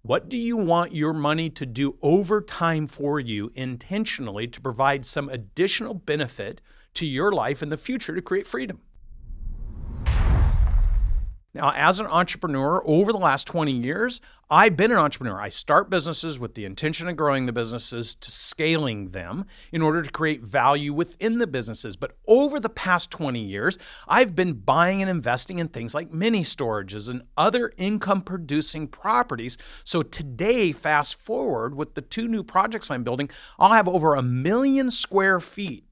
What do you want your money to do over time for you intentionally to provide some additional benefit to your life in the future to create freedom? Now, as an entrepreneur, over the last 20 years, I've been an entrepreneur. I start businesses with the intention of growing the businesses to scaling them in order to create value within the businesses. But over the past 20 years, I've been buying and investing in things like mini storages and other income-producing properties. So today, fast forward with the 2 new projects I'm building, I'll have over 1 million square feet,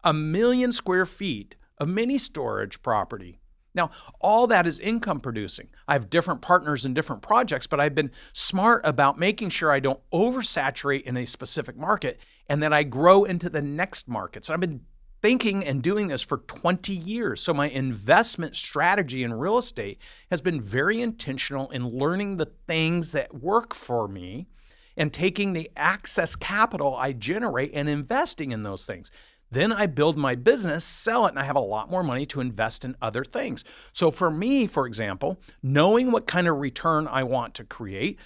1 million square feet of mini storage property. Now, all that is income producing. I have different partners in different projects, but I've been smart about making sure I don't oversaturate in a specific market and that I grow into the next market. So I've been thinking and doing this for 20 years. So my investment strategy in real estate has been very intentional in learning the things that work for me and taking the excess capital I generate and investing in those things. Then I build my business, sell it, and I have a lot more money to invest in other things. So for me, for example, knowing what kind of return I want to create,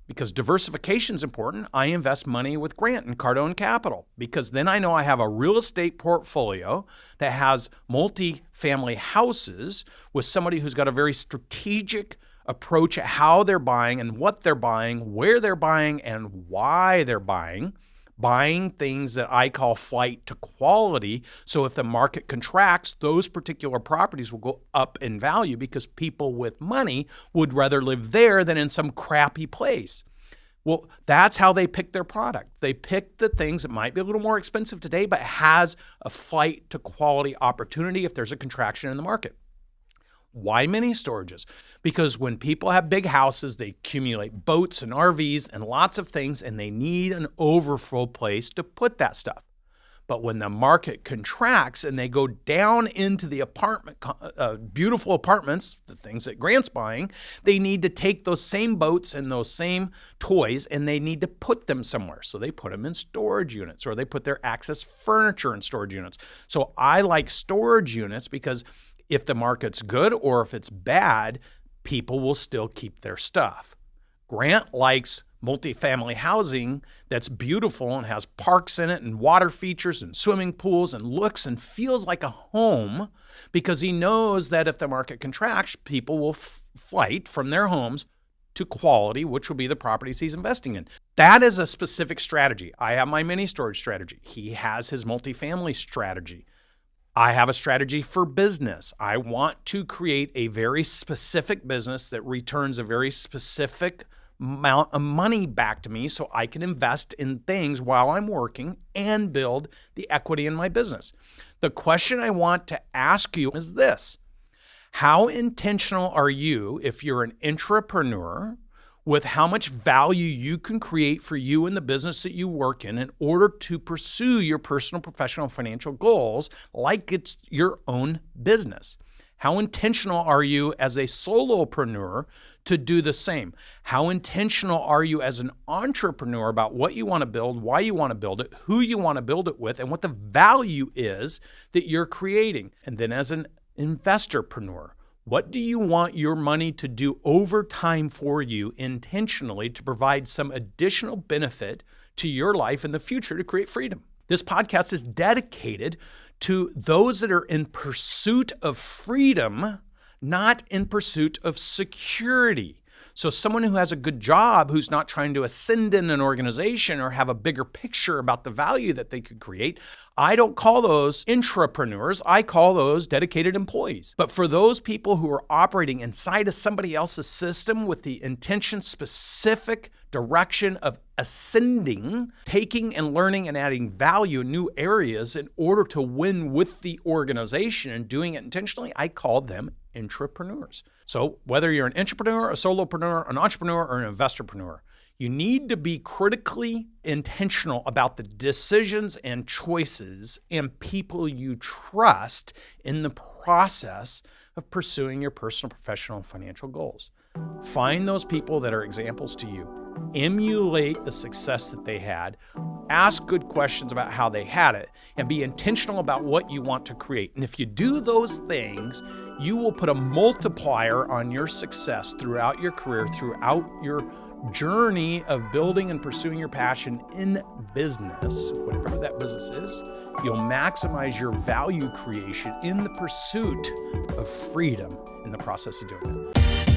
because diversification is important, I invest money with Grant and Cardone Capital, because then I know I have a real estate portfolio that has multi-family houses with somebody who's got a very strategic approach at how they're buying and what they're buying, where they're buying, and why they're buying things that I call flight to quality. So if the market contracts, those particular properties will go up in value because people with money would rather live there than in some crappy place. Well, that's how they pick their product. They pick the things that might be a little more expensive today, but has a flight to quality opportunity if there's a contraction in the market. Why mini storages? Because when people have big houses, they accumulate boats and RVs and lots of things, and they need an overflow place to put that stuff. But when the market contracts and they go down into the beautiful apartments, the things that Grant's buying, they need to take those same boats and those same toys and they need to put them somewhere. So they put them in storage units, or they put their access furniture in storage units. So I like storage units because if the market's good or if it's bad, people will still keep their stuff. Grant likes multifamily housing that's beautiful and has parks in it and water features and swimming pools and looks and feels like a home, because he knows that if the market contracts, people will flight from their homes to quality, which will be the properties he's investing in. That is a specific strategy. I have my mini storage strategy. He has his multifamily strategy. I have a strategy for business. I want to create a very specific business that returns a very specific amount of money back to me so I can invest in things while I'm working and build the equity in my business. The question I want to ask you is this: how intentional are you, if you're an intrapreneur, with how much value you can create for you in the business that you work in order to pursue your personal, professional, financial goals like it's your own business? How intentional are you as a solopreneur to do the same? How intentional are you as an entrepreneur about what you want to build, why you want to build it, who you want to build it with, and what the value is that you're creating? And then as an investorpreneur, what do you want your money to do over time for you intentionally to provide some additional benefit to your life in the future to create freedom? This podcast is dedicated to those that are in pursuit of freedom, not in pursuit of security. So someone who has a good job, who's not trying to ascend in an organization or have a bigger picture about the value that they could create, I don't call those intrapreneurs. I call those dedicated employees. But for those people who are operating inside of somebody else's system with the intention, specific direction of ascending, taking and learning and adding value in new areas in order to win with the organization and doing it intentionally, I call them intrapreneurs. So whether you're an intrapreneur, a solopreneur, an entrepreneur, or an investorpreneur, you need to be critically intentional about the decisions and choices and people you trust in the process of pursuing your personal, professional, and financial goals. Find those people that are examples to you. Emulate the success that they had. Ask good questions about how they had it, and be intentional about what you want to create. And if you do those things, you will put a multiplier on your success throughout your career, throughout your journey of building and pursuing your passion in business, whatever that business is, you'll maximize your value creation in the pursuit of freedom in the process of doing that.